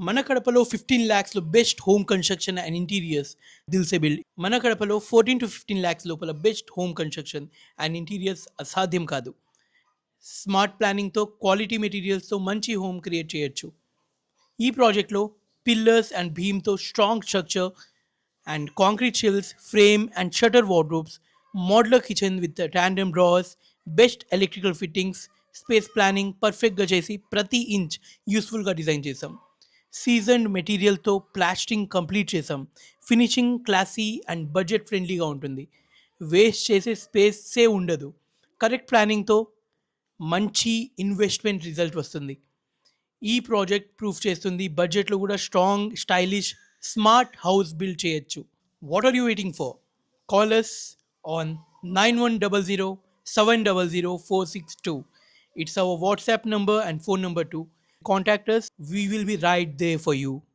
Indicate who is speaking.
Speaker 1: మన కడపలో 15 lakhsలో best home construction and interiors Dilse build. మన కడపలో 14 to 15 lakhs లోపల best home construction and interiors అసాధ్యం కాదు. స్మార్ట్ ప్లానింగ్తో క్వాలిటీ మెటీరియల్స్తో మంచి హోమ్ క్రియేట్ చేయొచ్చు. ఈ ప్రాజెక్ట్లో పిల్లర్స్ అండ్ బీమ్తో strong structure and concrete shells, frame and shutter wardrobes, modular kitchen with tandem drawers, best electrical fittings, space planning పర్ఫెక్ట్గా చేసి ప్రతి ఇంచ్ యూస్ఫుల్గా డిజైన్ చేసాం. సీజన్డ్ మెటీరియల్తో ప్లాస్టింగ్ కంప్లీట్ చేసాం. ఫినిషింగ్ క్లాసీ అండ్ బడ్జెట్ ఫ్రెండ్లీగా ఉంటుంది. వేస్ట్ చేసే స్పేసే ఉండదు. కరెక్ట్ ప్లానింగ్తో మంచి ఇన్వెస్ట్మెంట్ రిజల్ట్ వస్తుంది. ఈ ప్రాజెక్ట్ ప్రూఫ్ చేస్తుంది బడ్జెట్లో కూడా strong, stylish, smart house build చేయొచ్చు. What are you waiting for? Call us on 9100 700 462. It's our WhatsApp number and phone number too. Contact us, we will be right there for you.